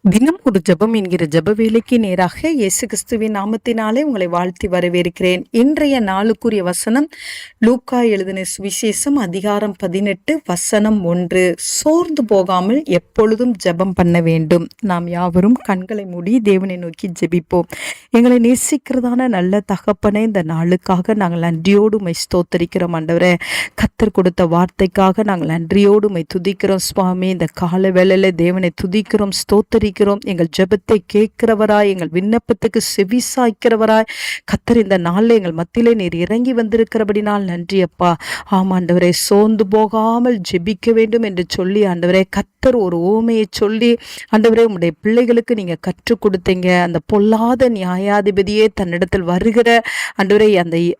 தினம் ஒரு ஜெபம் என்கிற ஜெப வேலைக்கு நேராக இயேசு கிறிஸ்துவின் நாமத்தினாலே உங்களை வாழ்த்தி வரவேற்கிறேன். இன்றைய நாளுக்குரிய வசனம் லூக்கா எழுதின சுவிசேஷம் அதிகாரம் 18 வசனம் 1. சோர்ந்து போகாமல் எப்பொழுதும் ஜெபம் பண்ண வேண்டும். நாம் யாவரும் கண்களை மூடி தேவனை நோக்கி ஜெபிப்போம். எங்களை நேசிக்கிறதான நல்ல தகப்பனே, இந்த நாளுக்காக நாங்கள் நன்றியோடு உம்மை ஸ்தோத்தரிக்கிறோம். ஆண்டவரே, கர்த்தர் கொடுத்த வார்த்தைக்காக நாங்கள் நன்றியோடு உம்மை துதிக்கிறோம் சுவாமி. இந்த கால வேளையில தேவனை துதிக்கிறோம், ஸ்தோத்தரிக்கிறோம். எங்கள் ஜெபத்தை கேட்கிறவராய், எங்கள் விண்ணப்பத்துக்கு செவி சாய்க்கிறவராய் கர்த்தர் இந்த நாளில் எங்கள் மத்தியிலே நீர் இறங்கி வந்திருக்கிறபடினால் நன்றி அப்பா. ஆமாண்டவரே, சோர்ந்து போகாமல் ஜெபிக்க வேண்டும் என்று சொல்லி ஆண்டவரே கர்த்தர் ஒரு ஓமையை சொல்லி ஆண்டவரே உம்முடைய பிள்ளைகளுக்கு நீங்க கற்றுக் கொடுத்தீங்க. அந்த பொல்லாத நியாயாதிபதியே தன்னிடத்தில் வருகிற ஆண்டவரே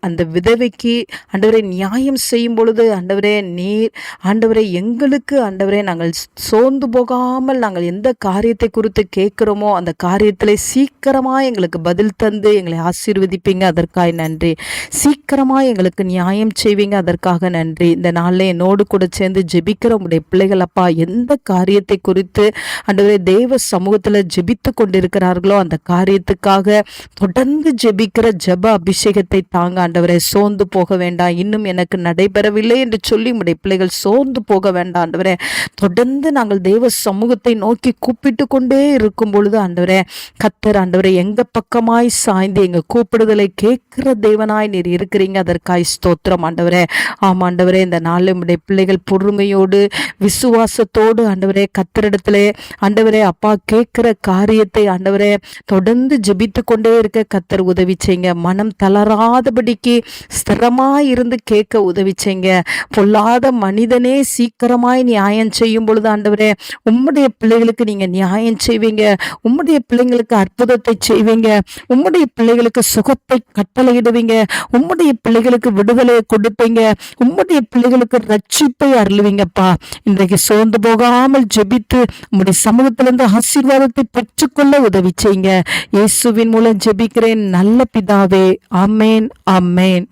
அந்த விதவைக்கு ஆண்டவரே நியாயம் செய்யும் பொழுது ஆண்டவரே நீர் ஆண்டவரே எங்களுக்கு ஆண்டவரே நாங்கள் சோர்ந்து போகாமல் நாங்கள் எந்த காரியத்தை குறித்து கேட்கிறோமோ அந்த காரியத்திலே சீக்கிரமாக எங்களுக்கு பதில் தந்து எங்களை ஆசீர்வதிப்பீங்க, அதற்காக நன்றி. சீக்கிரமாக எங்களுக்கு நியாயம் செய்வீங்க, அதற்காக நன்றி. இந்த நாளில் என்னோடு கூட சேர்ந்து ஜெபிக்கிற உடைய பிள்ளைகள் அப்பா, எந்த காரியத்தை குறித்து ஆண்டவரே தேவ சமூகத்தில் ஜெபித்து கொண்டிருக்கிறார்களோ அந்த காரியத்துக்காக தொடர்ந்து ஜெபிக்கிற ஜெப அபிஷேகத்தை தாங்க ஆண்டவரே. சோர்ந்து போக வேண்டாம், இன்னும் எனக்கு நடைபெறவில்லை என்று சொல்லி உடைய பிள்ளைகள் சோர்ந்து போக வேண்டாம் ஆண்டவரே. தொடர்ந்து நாங்கள் தேவ சமூகத்தை நோக்கி கூப்பிட்டு கொண்டே இருக்கும் பொழுது ஆண்டவரே கர்த்தர் ஆண்டவரே எங்க பக்கமாய் சாய்ந்து எங்க கூப்பிடுதலை கேட்கிற தேவனாய் நீர் இருக்கிறீங்க, அதற்காய் ஸ்தோத்திரம் ஆண்டவரே. ஆமா ஆண்டவரே, இந்த நாளில் உடைய பிள்ளைகள் பொறுமையோடு விசுவாசத்தோடு ஆண்டவரே கர்த்தரிடத்திலே ஆண்டவரே அப்பா கேட்கிற காரியத்தை ஆண்டவரே தொடர்ந்து ஜெபித்து கொண்டே இருக்க கர்த்தர் உதவி செய்யுங்க. மனம் தளராதபடிக்கு ஸ்திரமாய் இருந்து கேட்க உதவி செய்யுங்க. பொல்லாத மனிதனே சீக்கிரமாய் நியாயம் செய்யும் பொழுது ஆண்டவரே உம்முடைய பிள்ளைகளுக்கு நீங்க நியாயம் செய்வீங்க, உம்முடைய பிள்ளைங்களுக்கு அற்புதத்தை செய்வீங்க, உம்முடைய பிள்ளைகளுக்கு சுகத்தை கட்டளையிடுவீங்க, உம்முடைய பிள்ளைகளுக்கு விடுதலையை கொடுப்பீங்க, உம்முடைய பிள்ளைகளுக்கு ரட்சிப்பை அருளுவீங்கப்பா. இன்றைக்கு சோர்ந்து போகாமல் ஜெபித்து உம்முடைய சமூகத்திலிருந்து ஆசீர்வாதத்தை பெற்றுக்கொள்ள உதவி செய்யுங்க. இயேசுவின் மூலம் ஜெபிக்கிறேன் நல்ல பிதாவே. ஆமேன், ஆமேன்.